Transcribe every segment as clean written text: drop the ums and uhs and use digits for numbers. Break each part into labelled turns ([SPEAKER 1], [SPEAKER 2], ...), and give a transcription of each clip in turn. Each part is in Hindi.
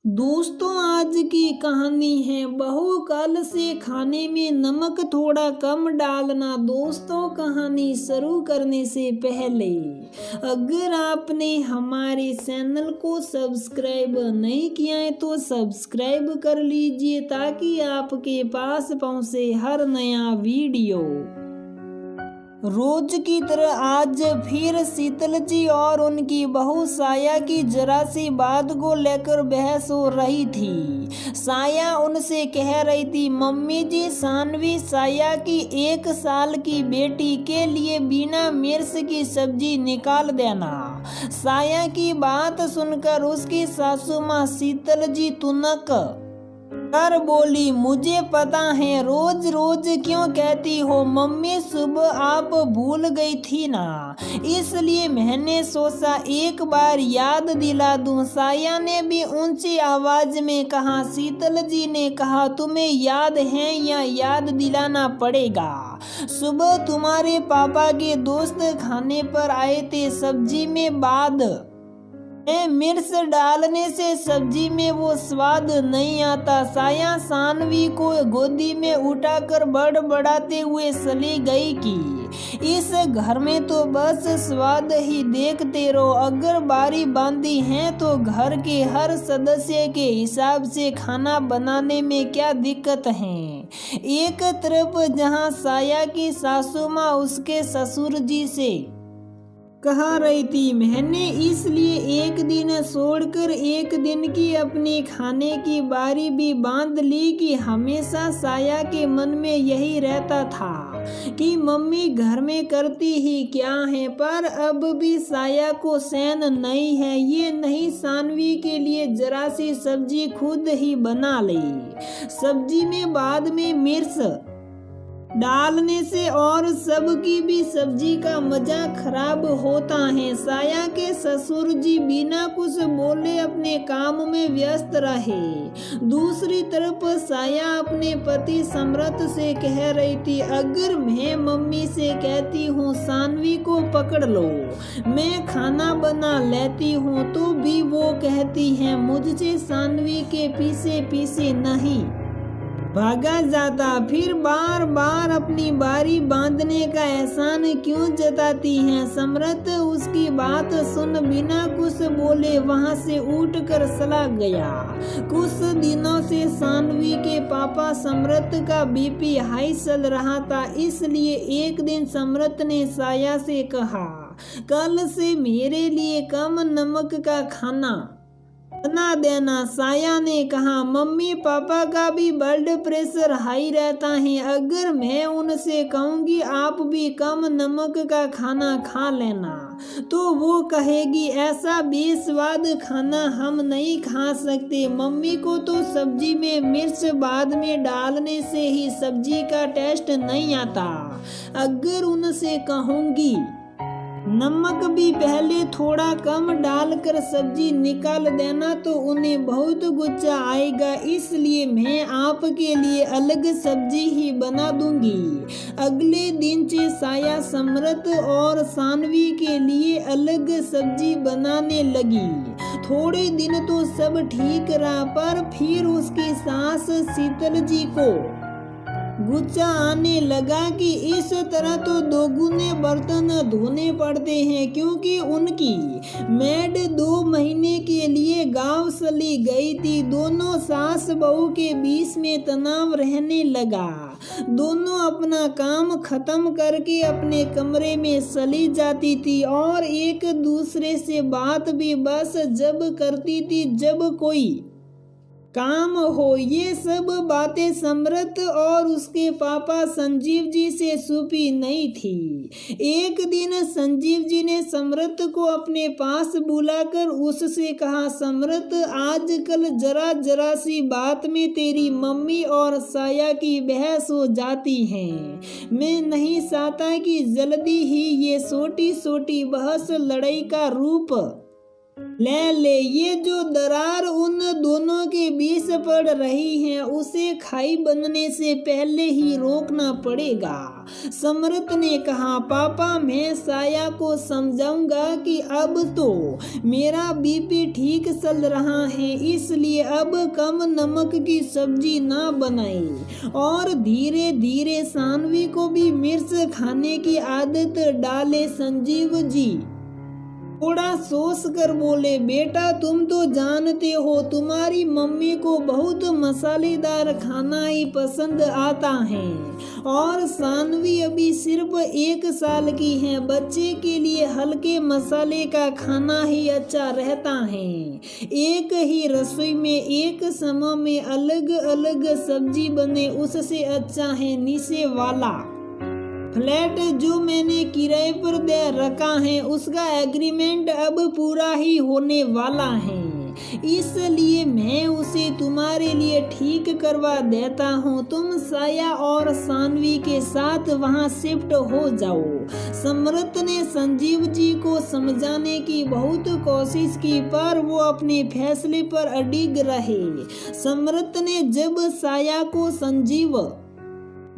[SPEAKER 1] दोस्तों, आज की कहानी है बहू कल से खाने में नमक थोड़ा कम डालना। दोस्तों, कहानी शुरू करने से पहले अगर आपने हमारे चैनल को सब्सक्राइब नहीं किया है तो सब्सक्राइब कर लीजिए ताकि आपके पास पहुंचे हर नया वीडियो। रोज की तरह आज फिर शीतल जी और उनकी बहू साया की जरा सी बात को लेकर बहस हो रही थी। साया उनसे कह रही थी, मम्मी जी, सानवी साया की 1 साल की बेटी के लिए बिना मिर्च की सब्जी निकाल देना। साया की बात सुनकर उसकी सासू माँ शीतल जी तुनक कर बोली, मुझे पता है रोज रोज क्यों कहती हो मम्मी, सुबह आप भूल गई थी ना, इसलिए मैंने सोचा एक बार याद दिला दूं। साया ने भी ऊंची आवाज में कहा। शीतल जी ने कहा, तुम्हें याद है या याद दिलाना पड़ेगा? सुबह तुम्हारे पापा के दोस्त खाने पर आए थे, सब्जी में मिर्च डालने से सब्जी में वो स्वाद नहीं आता। साया सानवी को गोदी में उठाकर बड़बड़ाते हुए चली गई कि इस घर में तो बस स्वाद ही देखते रहो। अगर बारी बांधी है तो घर के हर सदस्य के हिसाब से खाना बनाने में क्या दिक्कत है। एक तरफ जहां साया की सासू माँ उसके ससुर जी से कहा रही थी, मैंने इसलिए एक दिन छोड़कर एक दिन की अपनी खाने की बारी भी बांध ली कि हमेशा साया के मन में यही रहता था कि मम्मी घर में करती ही क्या है। पर अब भी साया को चैन नहीं है। ये नहीं सानवी के लिए जरा सी सब्जी खुद ही बना ली। सब्जी में बाद में मिर्च डालने से और सबकी भी सब्जी का मजा खराब होता है। साया के ससुर जी बिना कुछ बोले अपने काम में व्यस्त रहे। दूसरी तरफ साया अपने पति सम्रत से कह रही थी, अगर मैं मम्मी से कहती हूँ सानवी को पकड़ लो, मैं खाना बना लेती हूँ, तो भी वो कहती है मुझसे सानवी के पीछे पीछे नहीं भागा जाता। फिर बार बार अपनी बारी बांधने का एहसान क्यों जताती हैं? सम्रत उसकी बात सुन बिना कुछ बोले वहां से उठकर चला गया। कुछ दिनों से सानवी के पापा सम्रत का बीपी हाई चल रहा था, इसलिए एक दिन सम्रत ने साया से कहा, कल से मेरे लिए कम नमक का खाना बना देना। साया ने कहा, मम्मी पापा का भी ब्लड प्रेशर हाई रहता है, अगर मैं उनसे कहूँगी आप भी कम नमक का खाना खा लेना तो वो कहेगी ऐसा बेस्वाद खाना हम नहीं खा सकते। मम्मी को तो सब्जी में मिर्च बाद में डालने से ही सब्जी का टेस्ट नहीं आता। अगर उनसे कहूँगी नमक भी पहले थोड़ा कम डालकर सब्जी निकाल देना तो उन्हें बहुत गुस्सा आएगा, इसलिए मैं आपके लिए अलग सब्जी ही बना दूंगी। अगले दिन से साया सम्रत और सानवी के लिए अलग सब्जी बनाने लगी। थोड़े दिन तो सब ठीक रहा, पर फिर उसकी सास शीतल जी को गुस्सा आने लगा कि इस तरह तो दोगुने बर्तन धोने पड़ते हैं, क्योंकि उनकी मेड 2 महीने के लिए गांव चली गई थी। दोनों सास बहू के बीच में तनाव रहने लगा। दोनों अपना काम खत्म करके अपने कमरे में चली जाती थी और एक दूसरे से बात भी बस जब करती थी जब कोई काम हो। ये सब बातें सम्रत और उसके पापा संजीव जी से छुपी नहीं थी। एक दिन संजीव जी ने सम्रत को अपने पास बुलाकर उससे कहा, सम्रत, आजकल जरा जरा सी बात में तेरी मम्मी और साया की बहस हो जाती है। मैं नहीं चाहता कि जल्दी ही ये छोटी छोटी बहस लड़ाई का रूप ले ले। ये जो दरार उन दोनों के बीच पड़ रही है उसे खाई बनने से पहले ही रोकना पड़ेगा। समृत ने कहा, पापा मैं साया को समझाऊंगा कि अब तो मेरा बीपी ठीक चल रहा है, इसलिए अब कम नमक की सब्जी ना बनाए और धीरे धीरे सानवी को भी मिर्च खाने की आदत डाले। संजीव जी थोड़ा सोच कर बोले, बेटा तुम तो जानते हो तुम्हारी मम्मी को बहुत मसालेदार खाना ही पसंद आता है और सानवी अभी सिर्फ 1 साल की है। बच्चे के लिए हल्के मसाले का खाना ही अच्छा रहता है। एक ही रसोई में एक समय में अलग अलग सब्जी बने उससे अच्छा है नीचे वाला फ्लैट जो मैंने किराए पर दे रखा है उसका एग्रीमेंट अब पूरा ही होने वाला है, इसलिए मैं उसे तुम्हारे लिए ठीक करवा देता हूँ। तुम साया और सानवी के साथ वहाँ शिफ्ट हो जाओ। समृत ने संजीव जी को समझाने की बहुत कोशिश की पर वो अपने फैसले पर अडिग रहे। समृत ने जब साया को संजीव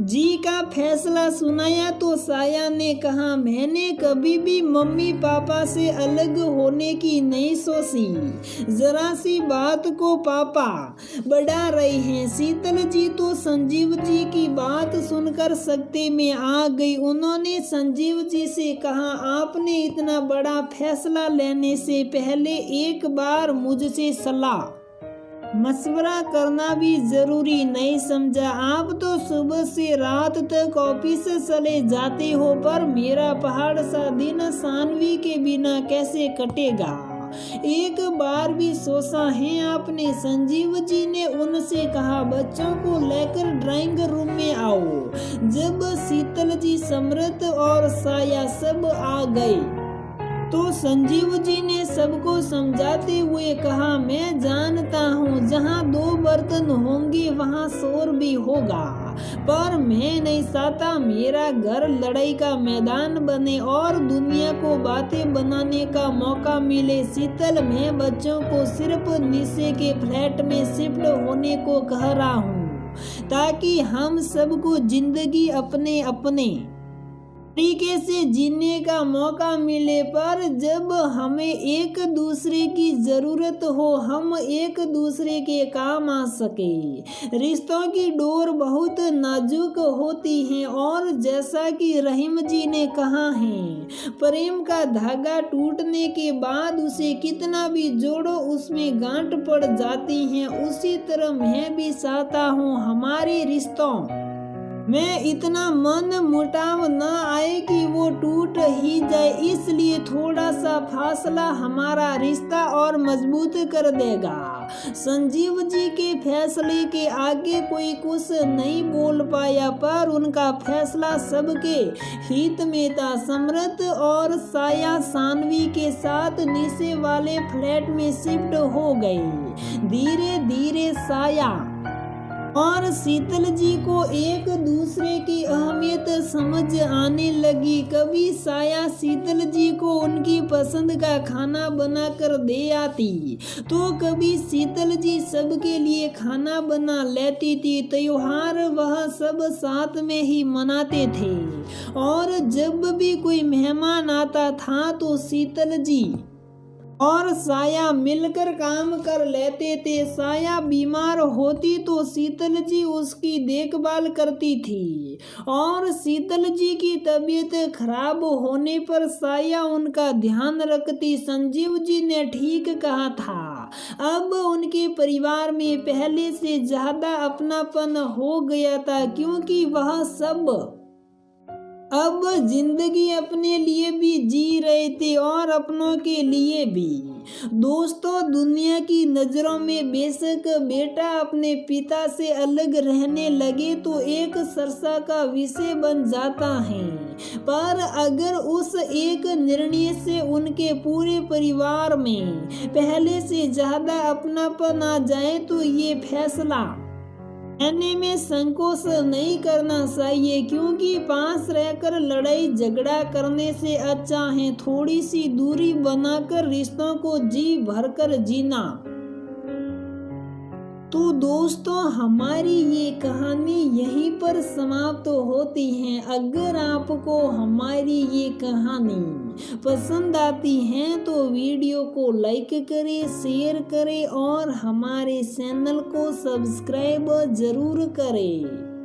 [SPEAKER 1] जी का फैसला सुनाया तो साया ने कहा, मैंने कभी भी मम्मी पापा से अलग होने की नहीं सोची, जरा सी बात को पापा बढ़ा रहे हैं। शीतल जी तो संजीव जी की बात सुनकर सकते में आ गई। उन्होंने संजीव जी से कहा, आपने इतना बड़ा फैसला लेने से पहले एक बार मुझसे सलाह मशवरा करना भी जरूरी नहीं समझा? आप तो सुबह से रात तक ऑफिस चले जाते हो, पर मेरा पहाड़ सा दिन सानवी के बिना कैसे कटेगा? एक बार भी सोचा है आपने? संजीव जी ने उनसे कहा, बच्चों को लेकर ड्राइंग रूम में आओ। जब शीतल जी, समृत और साया सब आ गए तो संजीव जी ने सबको समझाते हुए कहा, मैं जानता हूँ जहाँ 2 बर्तन होंगे वहाँ शोर भी होगा, पर मैं नहीं चाहता मेरा घर लड़ाई का मैदान बने और दुनिया को बातें बनाने का मौका मिले। शीतल, मैं बच्चों को सिर्फ नीचे के फ्लैट में शिफ्ट होने को कह रहा हूँ ताकि हम सबको जिंदगी अपने अपने तरीके से जीने का मौका मिले, पर जब हमें एक दूसरे की जरूरत हो हम एक दूसरे के काम आ सके। रिश्तों की डोर बहुत नाजुक होती है और जैसा कि रहीम जी ने कहा है, प्रेम का धागा टूटने के बाद उसे कितना भी जोड़ो उसमें गांठ पड़ जाती है। उसी तरह मैं भी चाहता हूँ हमारे रिश्तों में इतना मन मुटाव न आए कि वो टूट ही जाए, इसलिए थोड़ा सा फासला हमारा रिश्ता और मजबूत कर देगा। संजीव जी के फैसले के आगे कोई कुछ नहीं बोल पाया, पर उनका फैसला सबके हित में था। समृत और साया सानवी के साथ नीचे वाले फ्लैट में शिफ्ट हो गए। धीरे धीरे साया और शीतल जी को एक दूसरे की अहमियत समझ आने लगी। कभी साया शीतल जी को उनकी पसंद का खाना बनाकर दे आती तो कभी शीतल जी सबके लिए खाना बना लेती थी। त्योहार वह सब साथ में ही मनाते थे और जब भी कोई मेहमान आता था तो शीतल जी और साया मिलकर काम कर लेते थे। साया बीमार होती तो शीतल जी उसकी देखभाल करती थी और शीतल जी की तबीयत खराब होने पर साया उनका ध्यान रखती। संजीव जी ने ठीक कहा था, अब उनके परिवार में पहले से ज्यादा अपनापन हो गया था, क्योंकि वह सब अब जिंदगी अपने लिए भी जी रहे थे और अपनों के लिए भी। दोस्तों, दुनिया की नजरों में बेशक बेटा अपने पिता से अलग रहने लगे तो एक सरसा का विषय बन जाता है, पर अगर उस एक निर्णय से उनके पूरे परिवार में पहले से ज्यादा अपनापन आ जाए तो ये फैसला लेने में संकोच नहीं करना चाहिए, क्योंकि पास रहकर लड़ाई झगड़ा करने से अच्छा है थोड़ी सी दूरी बनाकर रिश्तों को जी भरकर जीना। तो दोस्तों हमारी ये कहानी यहीं पर समाप्त होती है। अगर आपको हमारी ये कहानी पसंद आती है तो वीडियो को लाइक करें, शेयर करें और हमारे चैनल को सब्सक्राइब जरूर करें।